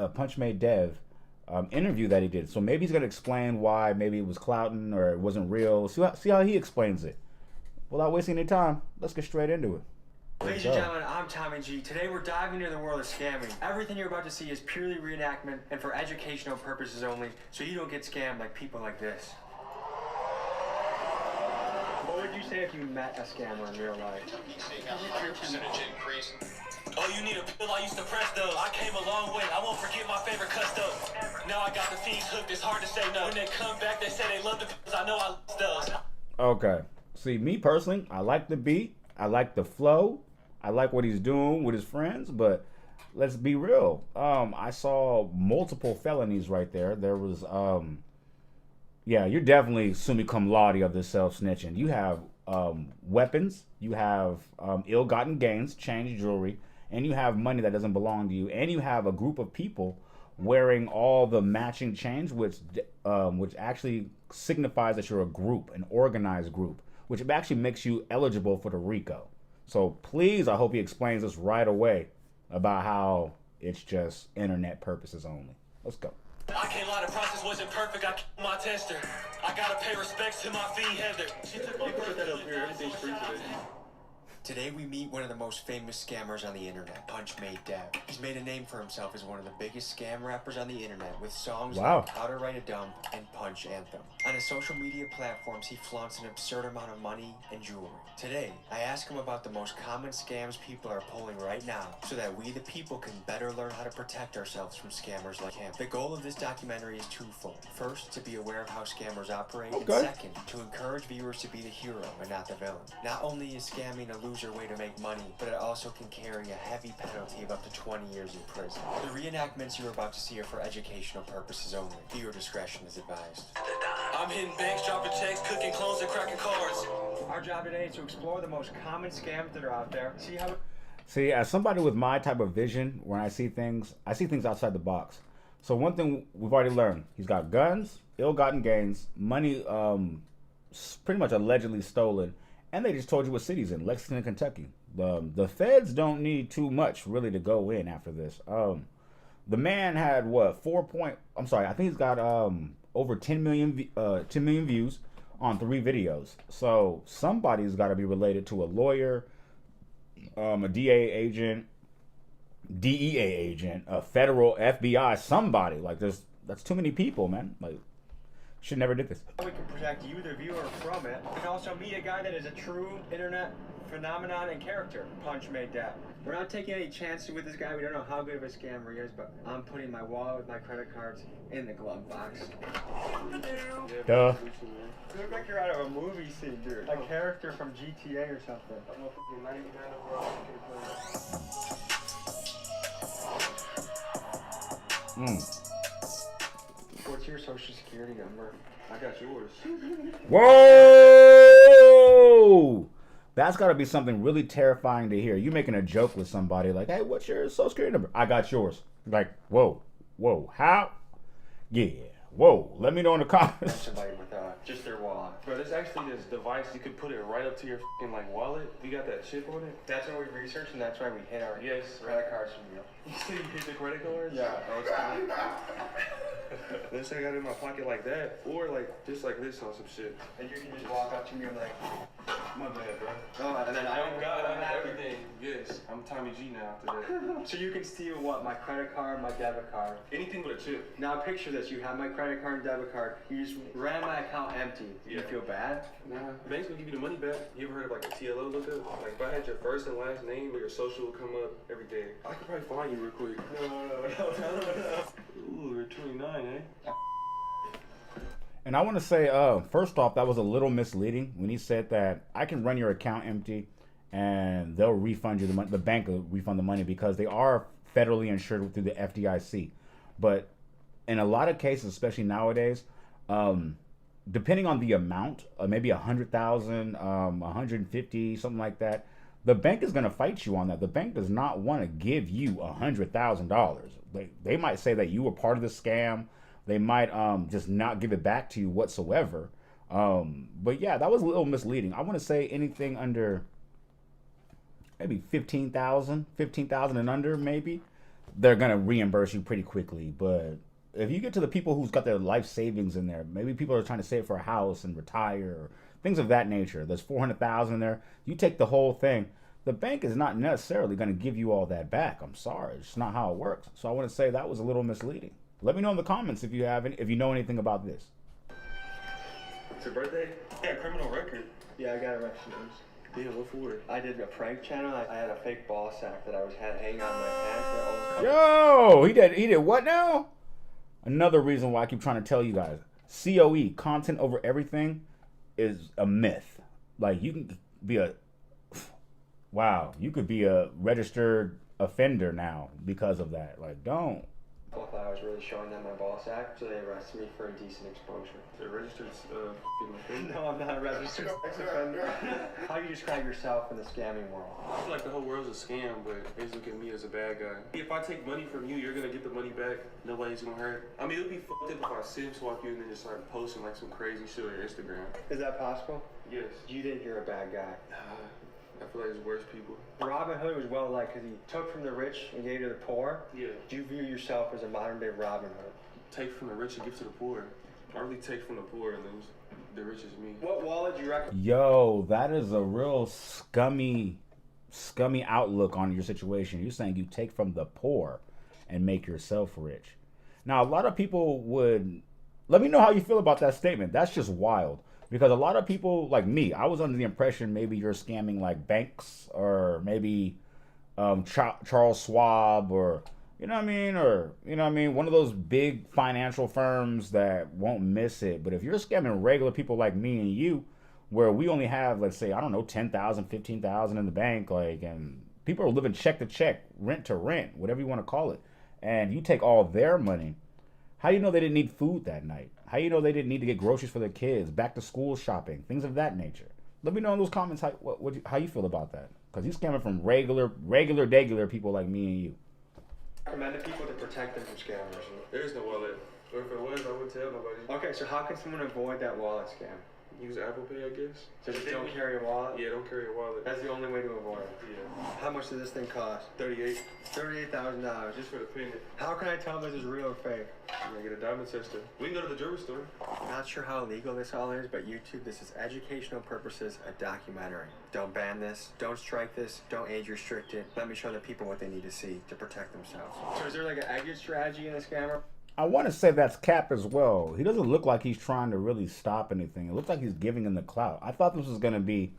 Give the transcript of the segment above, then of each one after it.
Punch Made Dev interview that he did. So maybe he's gonna explain why maybe it was clouting or it wasn't real. See how he explains it. Without wasting any time, let's get straight into it. Ladies and gentlemen, I'm Tommy G. Today we're diving into the world of scamming. Everything you're about to see is purely reenactment and for educational purposes only, so you don't get scammed like people like this. What would you say if you met a scammer in real life? Percentage increase. Oh, you need a pill I used to press those. I came a long way. I won't forget my favorite cuss though. Now I got the fiends hooked. It's hard to say no. When they come back, they say they love the pills. I know I love those. Okay. See, me personally, I like the beat. I like the flow. I like what he's doing with his friends, but let's be real. I saw multiple felonies right there. There was, yeah, you're definitely summa cum laude of this self-snitching. You have weapons, you have ill-gotten gains, change, jewelry, and you have money that doesn't belong to you, and you have a group of people wearing all the matching chains, which actually signifies that you're a group, an organized group, which actually makes you eligible for the RICO. So please, I hope he explains this right away about how it's just internet purposes only. Let's go. I can't lie, the process wasn't perfect. I killed my tester. I gotta pay respects to my fee, Heather. She took my put that up here. Everything's free today. Today we meet one of the most famous scammers on the internet, Punch Made Dev. He's made a name for himself as one of the biggest scam rappers on the internet with songs like How to Write a Dump and Punch Anthem. On his social media platforms, he flaunts an absurd amount of money and jewelry. Today, I ask him about the most common scams people are pulling right now so that we the people can better learn how to protect ourselves from scammers like him. The goal of this documentary is twofold. First, to be aware of how scammers operate, and second, to encourage viewers to be the hero and not the villain. Not only is scamming a loser way to make money, but it also can carry a heavy penalty of up to 20 years in prison. The reenactments you're about to see are for educational purposes only. Viewer discretion is advised. I'm hitting banks, dropping checks, cooking clones, and cracking cards. Our job today is to explore the most common scams that are out there. See, as somebody with my type of vision, when I see things outside the box. So one thing we've already learned, he's got guns, ill-gotten gains, money pretty much allegedly stolen, and they just told you what city's in, Lexington, Kentucky. The feds don't need too much really to go in after this. The man had what, I think he's got over 10 million views on 3 videos. So somebody's got to be related to a lawyer, a DEA agent, a federal FBI, somebody. Like that's too many people, man. Like, should never did this. We can protect you, the viewer, from it. We can also meet a guy that is a true internet phenomenon and character, Punch Made Dev. We're not taking any chances with this guy. We don't know how good of a scammer he is, but I'm putting my wallet with my credit cards in the glove box. Duh. You look like you're out of a movie scene, dude. A character from GTA or something. What's your social security number? I got yours. Whoa! That's got to be something really terrifying to hear. You making a joke with somebody like, hey, what's your social security number? I got yours. Like, whoa, how? Yeah, whoa, let me know in the comments. Somebody with just their wallet. Bro, there's actually this device, you could put it right up to your f***ing like wallet. We got that chip on it. That's what we researched, and that's why we hit our credit cards from you. You see you hit the credit cards? Yeah. Let's say I got it in my pocket like that, or like just like this on some shit. And you can just walk up to me and like, My bad, bro. oh, and then I don't God, I have everything. Yes, I'm Tommy G now after that. So you can steal what? My credit card, my debit card. Anything but a chip. Now picture this, you have my credit card and debit card. You just ran my account empty. Do you feel bad? Nah, banks will give you the money back. You ever heard of like a TLO lookup? Like if I had your first and last name, or your social would come up every day. I could probably find you real quick. No. Ooh, you're 29, eh? And I want to say, first off, that was a little misleading when he said that I can run your account empty and they'll refund you the money. The bank will refund the money because they are federally insured through the FDIC. But in a lot of cases, especially nowadays, depending on the amount, maybe 100,000, 150, something like that, the bank is going to fight you on that. The bank does not want to give you $100,000. They might say that you were part of the scam. They might just not give it back to you whatsoever. But yeah, that was a little misleading. I want to say anything under maybe 15,000 and under, maybe. they're gonna reimburse you pretty quickly. But if you get to the people who's got their life savings in there, maybe people are trying to save for a house and retire, or things of that nature. There's 400,000 in there. You take the whole thing. The bank is not necessarily going to give you all that back. I'm sorry, it's not how it works. So I want to say that was a little misleading. Let me know in the comments if you know anything about this. It's your birthday? Yeah, criminal record. Yeah, I got arrested. Damn, what for? I did a prank channel. I had a fake ball sack that I was hanging on my pants. Yo, he did what now? Another reason why I keep trying to tell you guys, COE, content over everything, is a myth. Like, you can be you could be a registered offender now because of that. Like, don't. I thought I was really showing them my ball sack, so they arrested me for indecent exposure. They're registered offender? No, I'm not a registered sex offender. How do you describe yourself in the scamming world? I feel like the whole world's a scam, but they look at me as a bad guy. If I take money from you, you're gonna get the money back. Nobody's gonna hurt. I mean, it would be fucked up if I sim swap you and then just start posting like some crazy shit on your Instagram. Is that possible? Yes. You think you're a bad guy? I feel like it's worse people. Robin Hood was well liked because he took from the rich and gave to the poor. Yeah. Do you view yourself as a modern day Robin Hood? Take from the rich and give to the poor. I really take from the poor and then the rich is me. What wallet do you recommend? Yo, that is a real scummy outlook on your situation. You're saying you take from the poor and make yourself rich. Now, a lot of people would... Let me know how you feel about that statement. That's just wild. Because a lot of people, like me, I was under the impression maybe you're scamming like banks or maybe Charles Schwab or, you know what I mean? Or, you know what I mean? One of those big financial firms that won't miss it. But if you're scamming regular people like me and you, where we only have, let's say, I don't know, 10,000, 15,000 in the bank, like, and people are living check to check, rent to rent, whatever you want to call it, and you take all their money, how do you know they didn't need food that night? How do you know they didn't need to get groceries for their kids, back to school shopping, things of that nature? Let me know in those comments how you feel about that. Because he's scamming from regular people like me and you. I recommend people to protect them from scammers. There is no wallet. Or if it was, I wouldn't tell nobody. Okay, so how can someone avoid that wallet scam? Use Apple Pay, I guess. So just don't carry a wallet? Yeah, don't carry a wallet. That's the only way to avoid it. Yeah. How much does this thing cost? $38,000. Just for the pin. How can I tell if this is real or fake? I'm gonna get a diamond tester. We can go to the jewelry store. Not sure how illegal this all is, but YouTube, this is educational purposes, a documentary. Don't ban this. Don't strike this. Don't age restrict it. Let me show the people what they need to see to protect themselves. So is there like an exit strategy in the scammer? I want to say that's Cap as well. He doesn't look like he's trying to really stop anything. It looks like he's giving him the clout. I thought this was going to be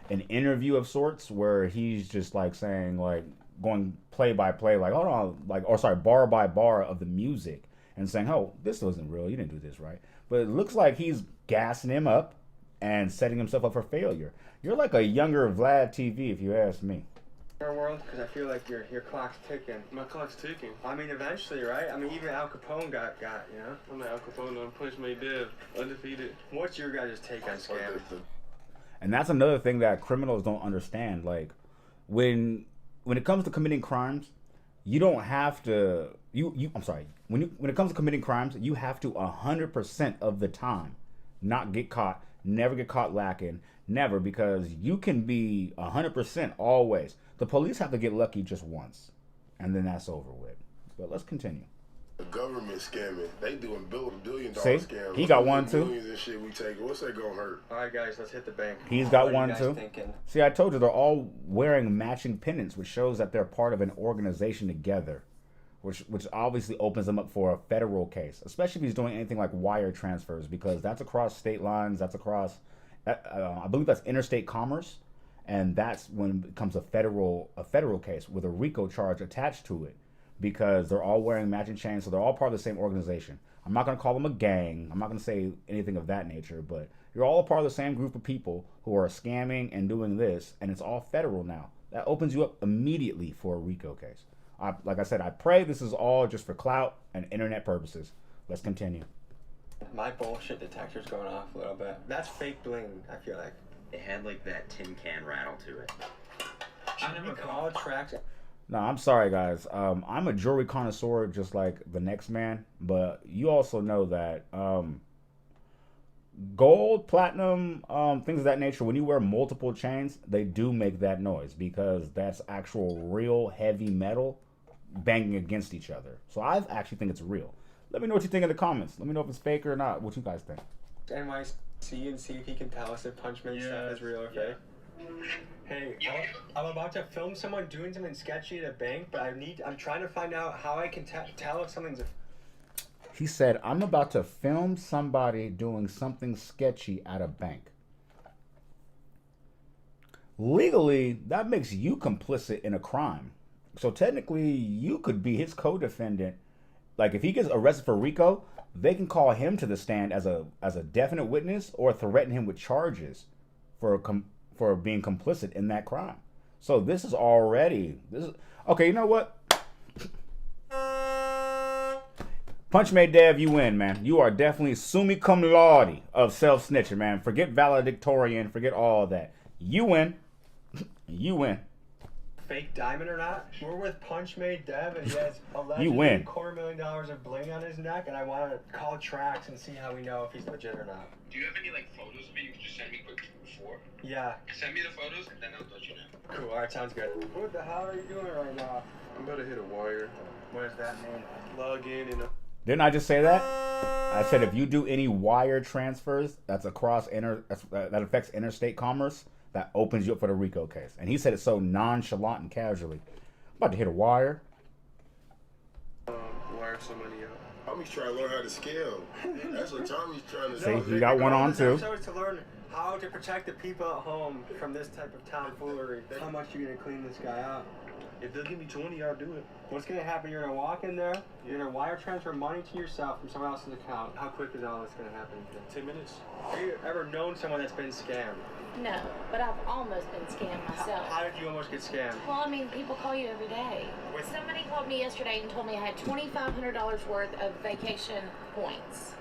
an interview of sorts where he's just like saying, like, going play by play, like, hold on, like, or sorry, bar by bar of the music and saying, oh, this wasn't real. You didn't do this right. But it looks like he's gassing him up and setting himself up for failure. You're like a younger Vlad TV, if you ask me. World, because I feel like your clock's ticking. My clock's ticking. I mean, eventually, right? I mean, even Al Capone got, you know? I'm not Al Capone, I'm Punch Made Dev, undefeated. What's your guys' take on scammers? And that's another thing that criminals don't understand. Like, when it comes to committing crimes, you don't have to. When it comes to committing crimes, you have to 100% of the time not get caught, never get caught lacking, never, because you can be 100% always. The police have to get lucky just once, and then that's over with. But let's continue. The government scamming. They doing billion-dollar See? scams. He got one too. Millions and shit we take. What's that gonna hurt? All right, guys, let's hit the bank. He's got What are one you guys too. thinking? See, I told you they're all wearing matching pendants, which shows that they're part of an organization together, which obviously opens them up for a federal case, especially if he's doing anything like wire transfers, because that's across state lines, that's across, I believe that's interstate commerce, and that's when it becomes a federal case with a RICO charge attached to it, because they're all wearing matching chains, so they're all part of the same organization. I'm not going to call them a gang. I'm not going to say anything of that nature, but you're all a part of the same group of people who are scamming and doing this, and it's all federal now. That opens you up immediately for a RICO case. Like I said, I pray this is all just for clout and internet purposes. Let's continue. My bullshit detector's going off a little bit. That's fake bling, I feel like. It had like that tin can rattle to it. I never call it tracks. No, I'm sorry, guys. I'm a jewelry connoisseur just like the next man, but you also know that gold, platinum, things of that nature, when you wear multiple chains, they do make that noise because that's actual real heavy metal. banging against each other. So I actually think it's real. Let me know what you think in the comments. Let me know if it's fake or not. What you guys think? NYC and see if he can tell us if Punchmade stuff is real or fake. Hey, I'm about to film someone doing something sketchy at a bank, but I'm trying to find out how I can tell if something's He said, I'm about to film somebody doing something sketchy at a bank. Legally, that makes you complicit in a crime. So technically, you could be his co-defendant. Like, if he gets arrested for RICO, they can call him to the stand as a definite witness or threaten him with charges for being complicit in that crime. So this is okay. You know what? Punchmade Dev, you win, man. You are definitely summa cum laude of self-snitching, man. Forget valedictorian, forget all that. You win. You win. Fake diamond or not? We're with Punchmade Dev, and he has You win. $250,000 of bling on his neck, and I want to call tracks and see how we know if he's legit or not. Do you have any like photos of it? You can just send me quick before. Yeah. Send me the photos, and then I'll let you know. Cool. All right, sounds good. What the hell are you doing right now? I'm about to hit a wire. What does that mean? Log in and. Didn't I just say that? I said if you do any wire transfers that affects interstate commerce, that opens you up for the RICO case. And he said it so nonchalant and casually. I'm about to hit a wire. Wire somebody out. Tommy's trying to learn how to scale. That's what Tommy's trying to See, do. he got one on too. So to learn how to protect the people at home from this type of tomfoolery. How much are you gonna clean this guy out? If they'll give me 20, I'll do it. What's gonna happen? You're gonna walk in there. You're gonna wire transfer money to yourself from someone else's account. How quick is all this gonna happen? 10 minutes? Have you ever known someone that's been scammed? No, but I've almost been scammed myself. How did you almost get scammed? Well, I mean, people call you every day. Somebody called me yesterday and told me I had $2,500 worth of vacation points.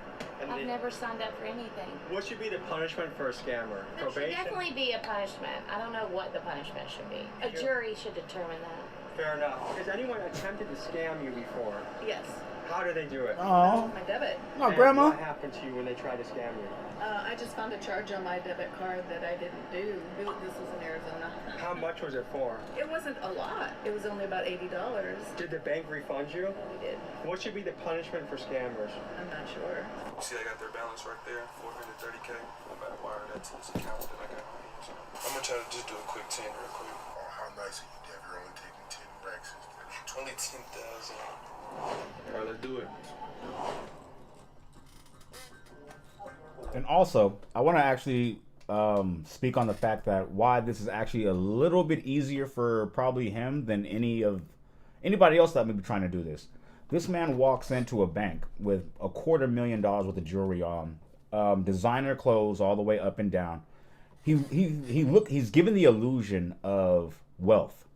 I've never signed up for anything. What should be the punishment for a scammer? There should Probation? definitely be a punishment. I don't know what the punishment should be. A jury should determine that. Fair enough. Has anyone attempted to scam you before? Yes. How do they do it? Oh, My debit. no, And Grandma. What happened to you when they tried to scam you? I just found a charge on my debit card that I didn't do. This was in Arizona. How much was it for? It wasn't a lot. It was only about $80. Did the bank refund you? We did. What should be the punishment for scammers? I'm not sure. See, I got their balance right there, 430K. I'm about to wire that to this account that I got on here. So I'm gonna try to just do a quick 10 real quick. Oh, how nice of you, Dev. You're only taking 10 racks. Only 10,000. All right, let's do it. And also, I want to actually speak on the fact that why this is actually a little bit easier for probably him than anybody else that may be trying to do this. This man walks into a bank with $250,000 worth of jewelry on, designer clothes all the way up and down. He's given the illusion of wealth,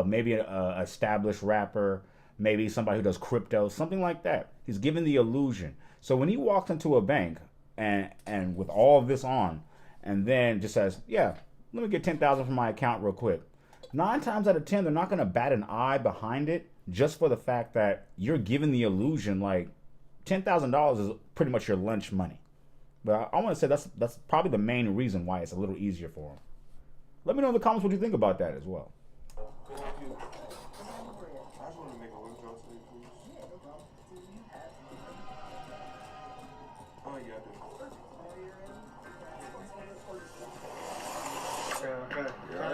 maybe a established rapper, maybe somebody who does crypto, something like that. He's given the illusion. So when he walks into a bank and with all of this on, and then just says, yeah, let me get 10,000 from my account real quick. 9 times out of 10, they're not going to bat an eye behind it just for the fact that you're given the illusion like $10,000 is pretty much your lunch money. But I want to say that's probably the main reason why it's a little easier for him. Let me know in the comments what you think about that as well. I just want to make a withdraw today, please. Oh, yeah, I do.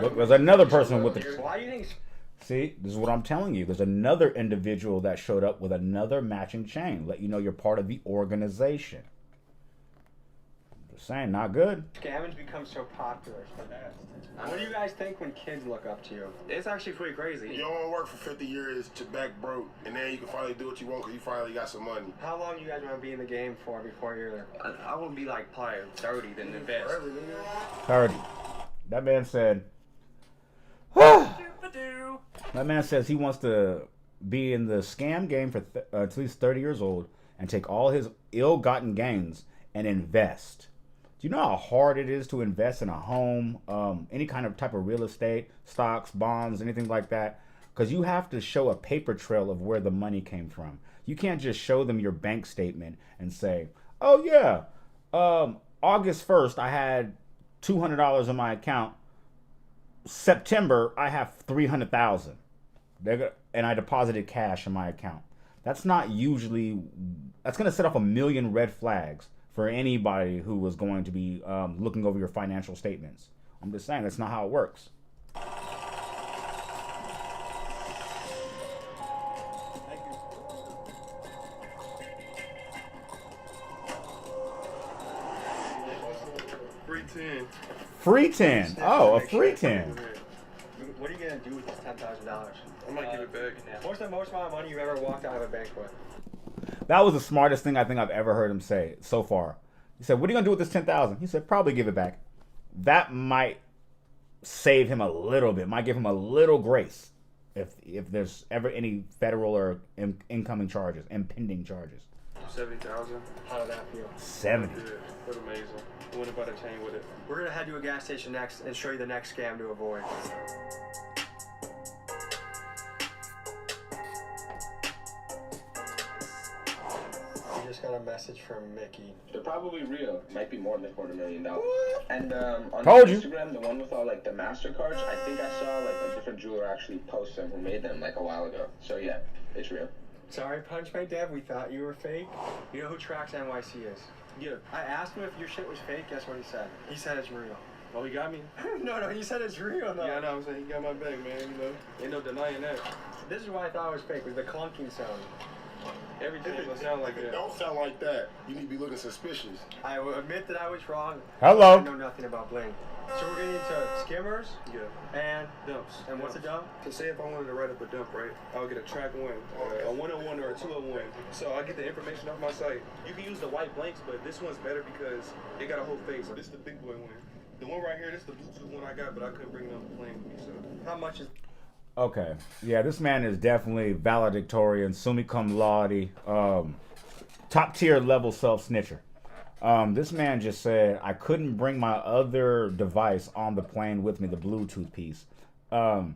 Look, there's another person with the... Why do you think... See, this is what I'm telling you. There's another individual that showed up with another matching chain. Let you know you're part of the organization. Just saying, not good. Scamming's become so popular. What do you guys think when kids look up to you? It's actually pretty crazy. You don't want to work for 50 years to back broke, and then you can finally do what you want because you finally got some money. How long you guys want to be in the game for before you're... I would be like probably 30 then invest. 30. That man said... That man says he wants to be in the scam game for at least 30 years old and take all his ill-gotten gains and invest. Do you know how hard it is to invest in a home, any kind of type of real estate, stocks, bonds, anything like that? Because you have to show a paper trail of where the money came from. You can't just show them your bank statement and say, oh yeah, August 1st I had $200 in my account. September I have 300,000. and I deposited cash in my account. That's not usually, that's going to set off a million red flags for anybody who was going to be looking over your financial statements. I'm just saying, that's not how it works. Free 10. Free 10. Oh, a free 10. What are you gonna do with this $10,000? I might give it back. What's the most amount of money you've ever walked out of a bank with? That was the smartest thing I think I've ever heard him say so far. He said, "What are you gonna do with this 10,000?" He said, "Probably give it back." That might save him a little bit. Might give him a little grace if there's ever any federal or incoming charges, impending charges. 70,000. How did that feel? 70. Yeah, that's amazing. I wouldn't buy the chain with it. We're gonna head to a gas station next and show you the next scam to avoid. We just got a message from Mickey. They're probably real. Might be more than $250,000. And on Told you. Instagram, the one with all like the MasterCards, I think I saw like a different jeweler actually post them who made them like a while ago. So yeah, it's real. Sorry, Punch Made Dev, we thought you were fake. You know who Tracks NYC is? Yeah. I asked him if your shit was fake, guess what he said? He said it's real. Oh, he got me? No, he said it's real though. Yeah, I know. I'm saying he got my back, man. You know, ain't no denying that. This is why I thought it was fake, was the clunking sound. Everything will sound like If it that. don't sound like that, you need to be looking suspicious. I will admit that I was wrong. Hello. I know nothing about bling. So we're getting into skimmers Yeah. and Dumps. and what's a dump? So say if I wanted to write up a dump, right? I'll get a track 1, a 101 or a 201. So I get the information off my site. You can use the white blanks, but this one's better because it got a whole face. This is the big boy one. The one right here, this is the Bluetooth one I got, but I couldn't bring them playing with me. So How much is Okay. Yeah, this man is definitely valedictorian, summa cum laude, top tier level self snitcher. This man just said I couldn't bring my other device on the plane with me, the Bluetooth piece. Do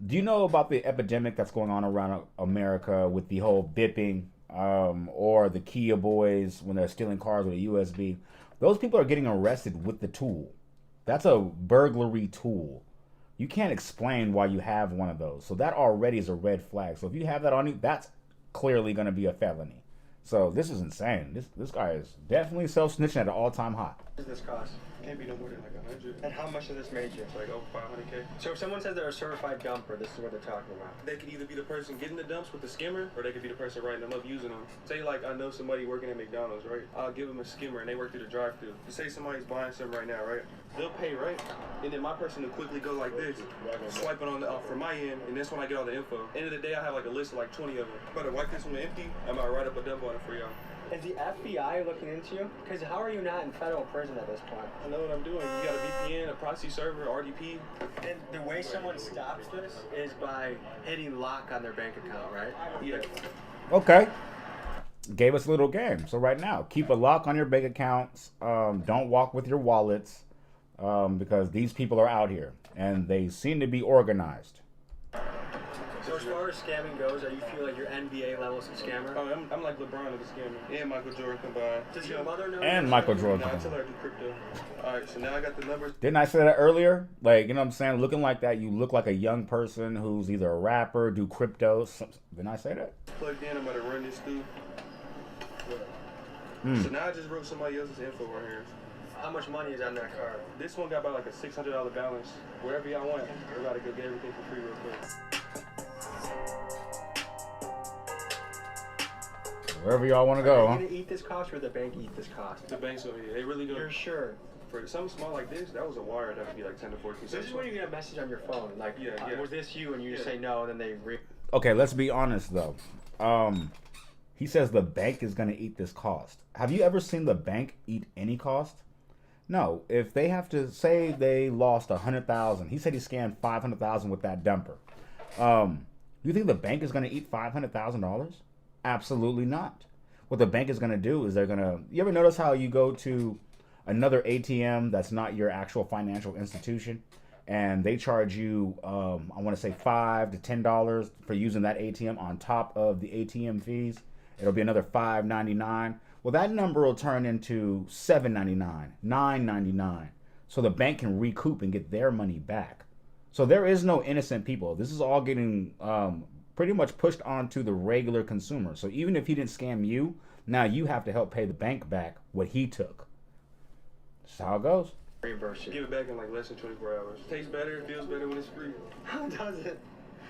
you know about the epidemic that's going on around America with the whole bipping, or the Kia boys when they're stealing cars with a USB? Those people are getting arrested with the tool. That's a burglary tool. You can't explain why you have one of those. So that already is a red flag. So if you have that on you, that's clearly going to be a felony. So this is insane. This guy is definitely self-snitching at an all-time high. does this cost? can't be no more than like 100. And how much does this made you? It's like over 500K. So if someone says they're a certified dumper, this is what they're talking about. They could either be the person getting the dumps with the skimmer, or they could be the person writing them up using them. Say like I know somebody working at McDonald's, right? I'll give them a skimmer and they work through the drive-thru. Say somebody's buying something right now, right? They'll pay, right? And then my person will quickly go like this, swipe it on the from my end, and that's when I get all the info. End of the day, I have like a list of like 20 of them. I'm about to wipe this one empty. I'm about to write up a dump on it for y'all. Is the FBI looking into you? Because how are you not in federal prison at this point? I know what I'm doing. You got a VPN, a proxy server, RDP. And the way someone stops this is by hitting lock on their bank account, right? Yeah. Okay. Gave us a little game. So right now, keep a lock on your bank accounts. Don't walk with your wallets because these people are out here and they seem to be organized. So as far as scamming goes, you feel like you're NBA levels of scammer? Oh, I'm like LeBron of the scammer. And Michael Jordan combined. Does your mother know? And you're Michael scamming? Jordan. Nah, I tell her I do crypto. Alright, so now I got the numbers. Didn't I say that earlier? Like, you know what I'm saying? Looking like that, you look like a young person who's either a rapper, do crypto. Didn't I say that? Plugged in, I'm about to run this through. So now I just wrote somebody else's info right here. How much money is on that card? This one got about like a $600 balance. Wherever y'all want, we're about to go get everything for free real quick. Wherever y'all want to Are go, you huh? gonna eat this cost or the bank eat this cost? The banks over here, they really do. You're sure? For something small like this, that was a wire that would be like 10 to 14 So this cents. is when you get a message on your phone, like, Yeah, yeah. was this you? And you just Yeah. say no, and then they Okay, let's be honest though. He says the bank is going to eat this cost. Have you ever seen the bank eat any cost? No. If they have to say they lost 100,000, he said he scammed 500,000 with that dumper. You think the bank is going to eat $500,000? Absolutely not. What the bank is going to do is they're going to. You ever notice how you go to another ATM that's not your actual financial institution, and they charge you, I want to say $5 to $10 for using that ATM on top of the ATM fees? It'll be another $5.99. Well, that number will turn into $7.99, $9.99. So the bank can recoup and get their money back. So there is no innocent people. This is all getting pretty much pushed onto the regular consumer. So even if he didn't scam you, now you have to help pay the bank back what he took. That's how it goes. Reimburse you. Give it back in like less than 24 hours. Tastes better, feels better when it's free. How does it?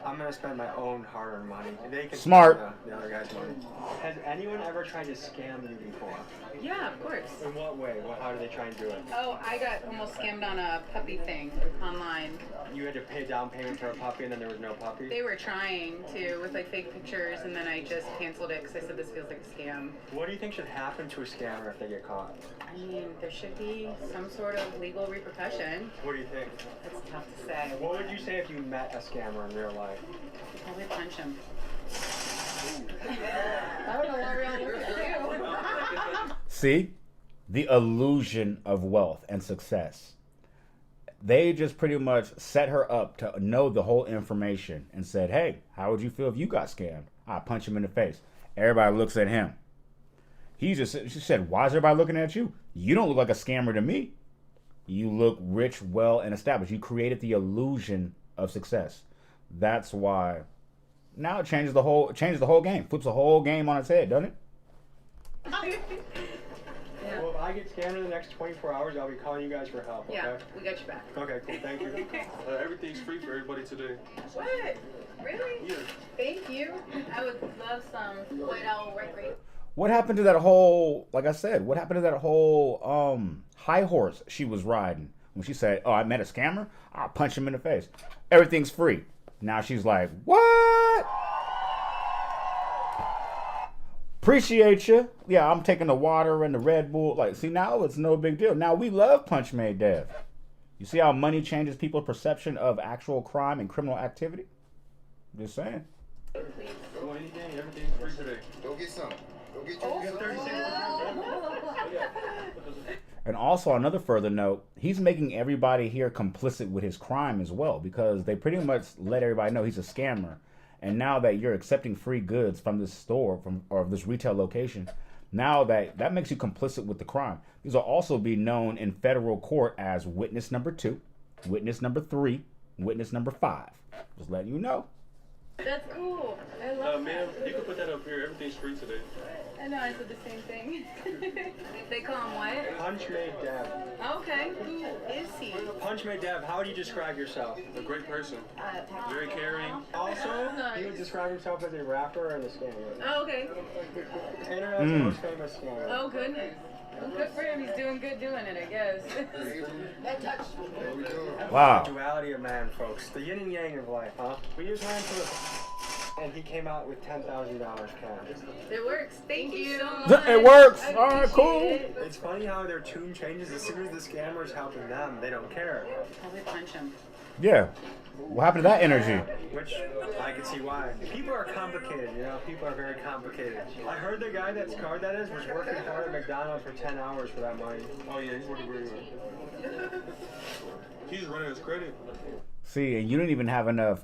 I'm gonna spend my own hard-earned money. They can Smart. spend the other guy's money. Has anyone ever tried to scam you before? Yeah, of course. In what way? How do they try and do it? Oh, I got almost scammed on a puppy thing online. You had to pay down payment for a puppy and then there was no puppy? They were trying to with like fake pictures, and then I just canceled it because I said this feels like a scam. What do you think should happen to a scammer if they get caught? I mean, there should be some sort of legal repercussion. What do you think? It's tough to say. What would you say if you met a scammer in real life? Probably punch him. I don't know what real to do. See? The illusion of wealth and success. They just pretty much set her up to know the whole information and said, hey, how would you feel if you got scammed? I punch him in the face. Everybody looks at him. She said, why is everybody looking at you? You don't look like a scammer to me. You look rich, well, and established. You created the illusion of success. That's why now it changes the whole game. Flips the whole game on its head, doesn't it? Yeah. Well, if I get scammed in the next 24 hours, I'll be calling you guys for help, okay? Yeah, we got you back. Okay, cool, thank you. Everything's free for everybody today. What? Really? Yeah. Thank you. I would love some White Owl Recreation. What happened to that whole, like I said, what happened to that whole high horse she was riding when she said, oh, I met a scammer? I'll punch him in the face. Everything's free. Now she's like, what? Appreciate you. Yeah, I'm taking the water and the Red Bull. Like, see, now it's no big deal. Now we love Punch Made Dev. You see how money changes people's perception of actual crime and criminal activity? Just saying. Go anything, everything's free today. Go get some. Go get your 36. And also, another further note, he's making everybody here complicit with his crime as well, because they pretty much let everybody know he's a scammer. And now that you're accepting free goods from this store or this retail location, now that makes you complicit with the crime. These will also be known in federal court as witness number 2, witness number 3, witness number 5. Just letting you know. That's cool. I love Ma'am, you can put that up here. Everything's free today. I know I said the same thing. They call him what? Punch Made Dev. Okay. Who is he? Punch Made Dev, how would you describe yourself? A great person. Very caring. Also, he would describe himself as a rapper and a scammer. Oh, okay. Internet's most famous scammer. Oh, goodness. Well, good for him. He's doing good doing it, I guess. Wow. The duality of man, folks. The yin and yang of life, huh? We just ran to and he came out with $10,000 cash. It works. Thank you so much. It works. I All right, appreciate cool. it. It's funny how their tune changes as soon as the scammer's helping them. They don't care. Probably punch him. Yeah. What happened to that energy? Which I can see why. People are complicated, you know? People are very complicated. I heard the guy that's card that is was working hard at McDonald's for 10 hours for that money. Oh, yeah, he's working very well. He's running his credit. See, and you didn't even have enough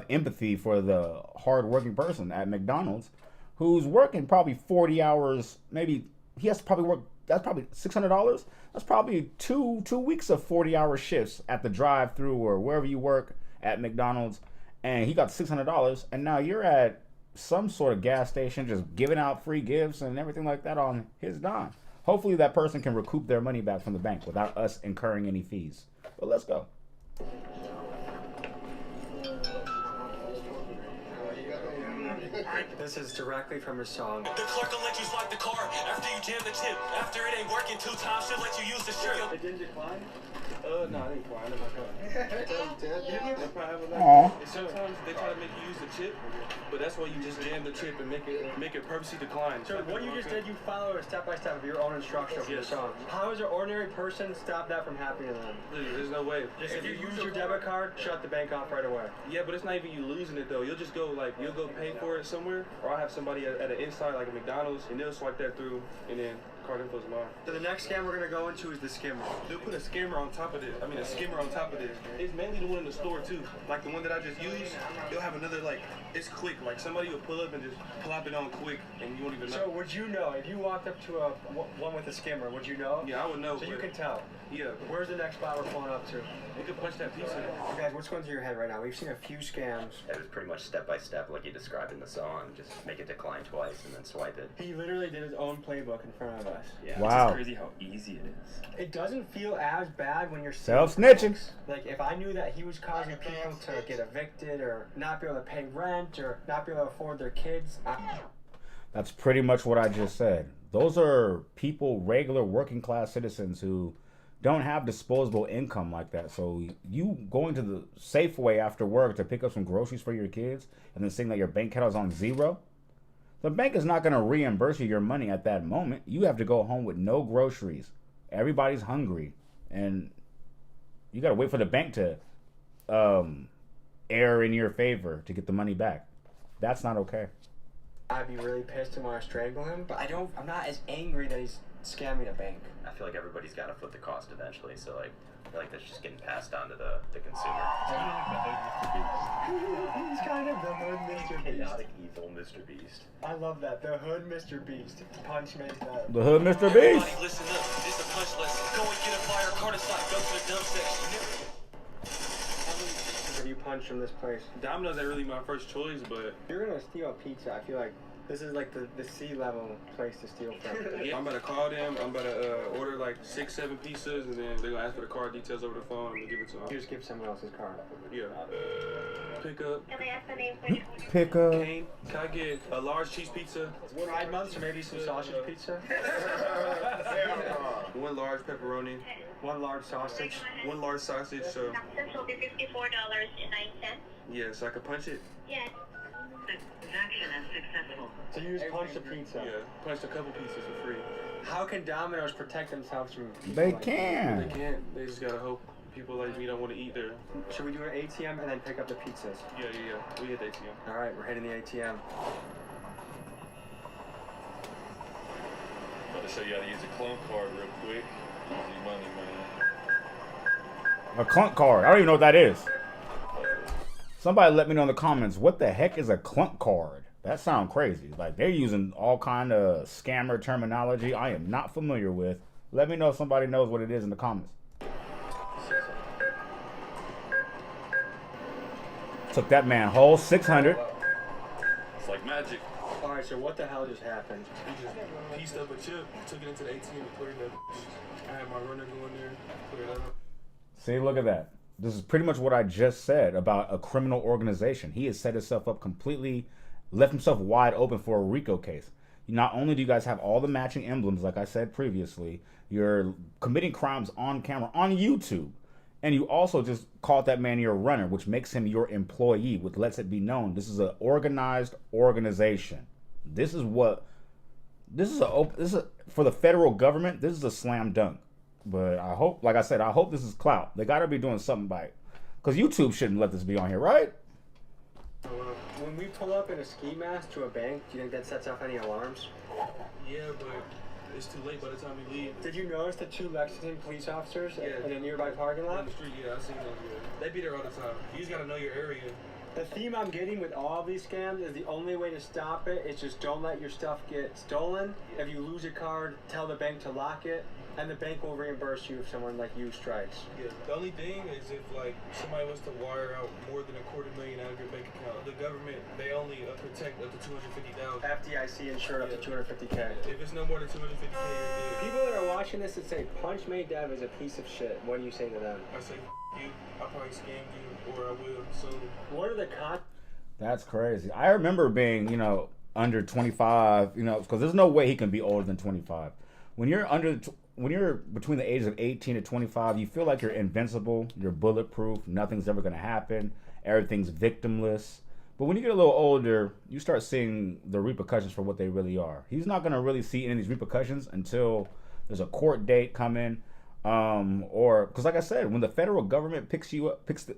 empathy for the hard-working person at McDonald's who's working probably 40 hours. Maybe he has to probably work, that's probably $600. That's probably two weeks of 40-hour shifts at the drive-thru or wherever you work at McDonald's. And he got $600. And now you're at some sort of gas station just giving out free gifts and everything like that on his dime. Hopefully that person can recoup their money back from the bank without us incurring any fees. But let's go. This is directly from his song. The clerk will let you swipe the card after you jam the tip. After it ain't working 2 times, she'll let you use the shirt. It didn't decline? No, I didn't decline. In my car. They probably have a Aw. lot. And sometimes they try to make you use the chip, but that's why you just jam the chip and make it purposely decline. So what you just did, you follow a step-by-step of your own instruction from the song. How does an ordinary person stop that from happening to them? There's no way. Just if you use your debit card, shut the bank off right away. Yeah, but it's not even you losing it though. You'll just go you'll go pay for it somewhere, or I'll have somebody at an inside like a McDonald's, and they'll swipe that through, and then Card info's mine. So the next scam we're gonna go into is the skimmer. They'll put a skimmer on top of this. I mean, a skimmer on top of this. It's mainly the one in the store too. Like the one that I just used, they'll have another like, it's quick. Like somebody will pull up and just plop it on quick, and you won't even know. So would you know if you walked up to one with a skimmer? Would you know? Yeah, I would know. So you can tell. Yeah. Where's the next spot we're pulling up to? You can punch that pizza. So guys, what's going through your head right now? We've seen a few scams. It was pretty much step by step, like you described in the song. Just make it decline twice and then swipe it. He literally did his own playbook in front of us. Yeah, Wow. It's crazy how easy it is. It doesn't feel as bad when you're Self-snitching. Like if I knew that he was causing people to get evicted or not be able to pay rent or not be able to afford their kids. That's pretty much what I just said. Those are people, regular working class citizens who don't have disposable income like that. So you going to the Safeway after work to pick up some groceries for your kids and then saying that your bank account is on zero, the bank is not going to reimburse you your money at that moment. You have to go home with no groceries. Everybody's hungry, and you got to wait for the bank to err in your favor to get the money back. That's not okay. I'd be really pissed and want to strangle him, but I'm not as angry that he's scamming a bank. I feel like everybody's got to foot the cost eventually, so like I feel like that's just getting passed on to the consumer. He's kind of the hood Mr. Beast. Chaotic evil Mr. Beast. I love that. The hood Mr. Beast. Punch made that. The hood Mr. Beast. Everybody listen up, this a punch lesson. Go and get a fire card aside, go to the dump section. How many pizzas have you punched from this place? Domino's ain't really my first choice, but You're gonna steal a pizza. I feel like this is like the C-level place to steal from. yeah, I'm about to call them. I'm about to order like 6-7 pizzas, and then they're gonna ask for the card details over the phone, and we give it to them. You just give someone else's card. Yeah. Pick up. Can I ask the name for you? Pick up. Kane, can I get a large cheese pizza? Fried months or maybe some sausage pizza? One large pepperoni, One large sausage. one large sausage. So This will be $54.09. yes, I can punch it. Yes. Transaction is successful. So you just punched a pizza. Yeah, punched a couple pizzas for free. How can Domino's protect themselves from people They like can. They can't. They just gotta hope people like me don't want to eat there. Should we do an ATM and then pick up the pizzas? Yeah. We hit ATM. All right, we're hitting the ATM. About to show you how to use a clone card real quick. Easy money, man. A clunk card. I don't even know what that is. Somebody let me know in the comments, what the heck is a clunk card? That sounds crazy. Like they're using all kind of scammer terminology I am not familiar with. Let me know if somebody knows what it is in the comments. Took that man whole 600. It's like magic. All right, so what the hell just happened? We just pieced up a chip, took it into the ATM, and cleared it up. I had my runner go in there, clear it up. See, look at that. This is pretty much what I just said about a criminal organization. He has set himself up completely, left himself wide open for a RICO case. Not only do you guys have all the matching emblems, like I said previously, you're committing crimes on camera, on YouTube. And you also just called that man your runner, which makes him your employee, which lets it be known this is an organized organization. This is for the federal government. This is a slam dunk. But I hope, like I said, I hope this is clout. They got to be doing something by it, because YouTube shouldn't let this be on here, right? When we pull up in a ski mask to a bank, do you think that sets off any alarms? Yeah, but it's too late by the time we leave. Did you notice the 2 Lexington police officers Yeah. in a nearby parking lot? On the street, yeah, I seen them. Yeah. They be there all the time. You just gotta know your area. The theme I'm getting with all of these scams is the only way to stop it is just don't let your stuff get stolen. If you lose a card, tell the bank to lock it, and the bank will reimburse you if someone like you strikes. Yeah. The only thing is if like somebody wants to wire out more than $250,000 out of your bank account, the government they only protect up to $250,000. FDIC insured up to $250K. If it's no more than $250K, you're dead. People that are watching this that say Punch Made Dev is a piece of shit, what do you say to them? I say you. I probably scammed you, or I will soon. What are the con? That's crazy. I remember being, under 25, because there's no way he can be older than 25. When you're between the ages of 18 to 25, you feel like you're invincible, you're bulletproof, nothing's ever going to happen, everything's victimless. But when you get a little older, you start seeing the repercussions for what they really are. He's not going to really see any of these repercussions until there's a court date coming, or because like I said, when the federal government picks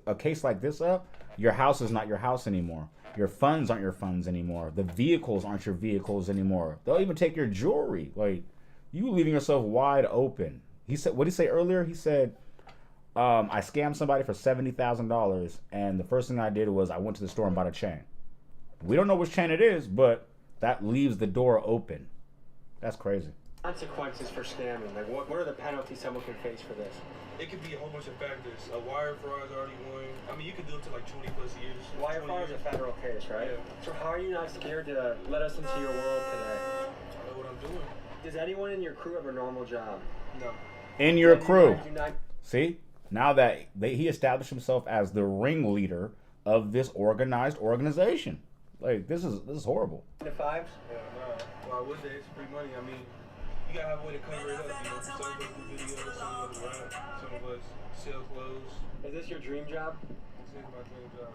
a case like this up, your house is not your house anymore. Your funds aren't your funds anymore. The vehicles aren't your vehicles anymore. They'll even take your jewelry. Like, You leaving yourself wide open. He said, what did he say earlier? He said, I scammed somebody for $70,000, and the first thing I did was I went to the store and bought a chain. We don't know which chain it is, but that leaves the door open. That's crazy. Consequences for scamming. Like, what are the penalties someone can face for this? It could be a whole bunch of factors. A wire fraud is already one. I mean, you could do it to like 20 plus years. Wire fraud is a federal case, right? Yeah. So how are you not scared to let us into your world today? I know what I'm doing. Does anyone in your crew have a normal job? No. In your crew. Do not... See? Now that he established himself as the ringleader of this organized organization. Like, this is horrible. 9 to 5s? Yeah, no. Why would they? It's free money. I mean, you gotta have a way to cover it up. You know, some of us do videos, some of us rap, some of us sell clothes. Is this your dream job? This is my dream job.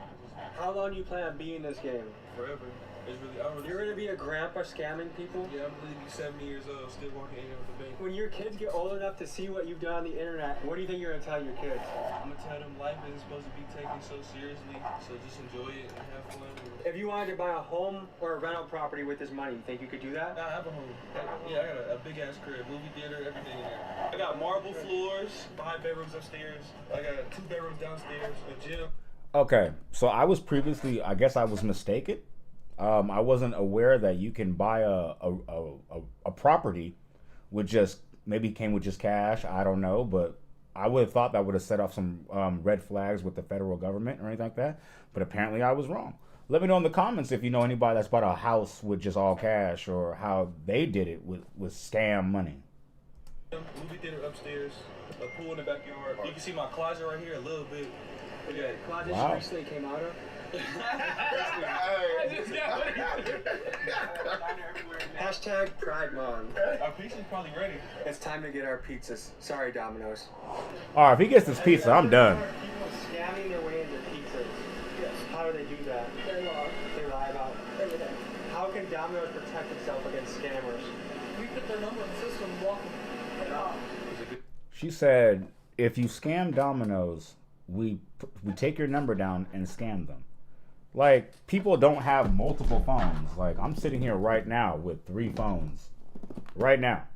How long do you plan on being in this game? Forever. It's really, You're gonna be a grandpa scamming people? Yeah, I'm really 70 years old, still walking in with the bank. When your kids get old enough to see what you've done on the internet, what do you think you're gonna tell your kids? I'm gonna tell them life isn't supposed to be taken so seriously, so just enjoy it and have fun. If you wanted to buy a home or a rental property with this money, you think you could do that? I have a home. Yeah, I got a big ass crib, movie theater, everything in there. I got marble floors, 5 bedrooms upstairs. I got 2 bedrooms downstairs, a gym. Okay, so I was previously, I guess I was mistaken. I wasn't aware that you can buy a property with just, maybe came with just cash. I don't know, but I would have thought that would have set off some red flags with the federal government or anything like that. But apparently I was wrong. Let me know in the comments if you know anybody that's bought a house with just all cash or how they did it with scam money. Movie theater upstairs, a pool in the backyard. You can see my closet right here a little bit. Yeah, closet Wow. you recently came out of. Hashtag Pride Month. Our pizza's probably ready. It's time to get our pizzas. Sorry, Domino's. All right, if he gets this pizza, I'm done. People scamming their way into pizzas. Yes. How do they do that? They lie. They lie about everything. How can Domino's protect itself against scammers? We put their number in the system, walk them off. She said, if you scam Domino's, we take your number down and scam them. Like, people don't have multiple phones. Like, I'm sitting here right now with 3 phones. Right now.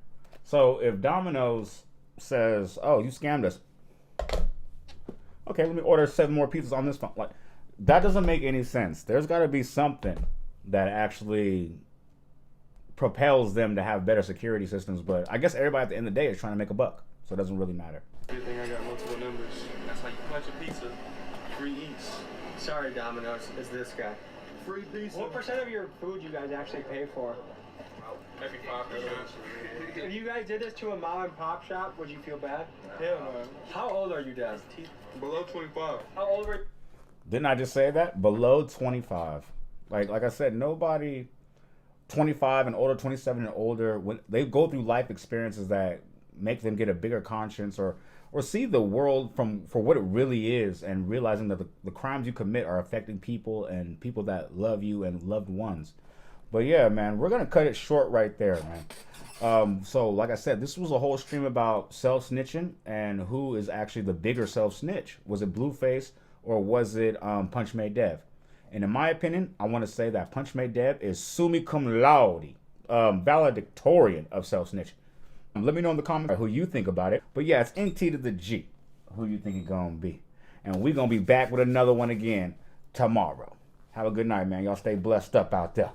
So, if Domino's says, oh, you scammed us. Okay, let me order 7 more pizzas on this phone. Like, that doesn't make any sense. There's got to be something that actually propels them to have better security systems. But I guess everybody at the end of the day is trying to make a buck. So it doesn't really matter. Good thing I got multiple numbers. That's how you punch a pizza. Free eats. Sorry, Domino's. It's this guy. Free pizza. What % of your food you guys actually pay for? Maybe 5%. If you guys did this to a mom and pop shop, would you feel bad? Hell no. How old are you, Dad? Below 25. How old were you? Didn't I just say that? Below 25. Like I said, nobody 25 and older, 27 and older, when they go through life experiences that make them get a bigger conscience or see the world for what it really is, and realizing that the crimes you commit are affecting people and people that love you and loved ones. But yeah, man, we're gonna cut it short right there, man. So like I said, this was a whole stream about self-snitching and who is actually the bigger self-snitch. Was it Blueface or was it Punch Made Dev? And in my opinion, I want to say that Punch Made Dev is summa cum laude, valedictorian of self-snitching. Let me know in the comments who you think about it. But yeah, it's NT to the G. Who you think it's gonna be? And we're gonna be back with another one again tomorrow. Have a good night, man. Y'all stay blessed up out there.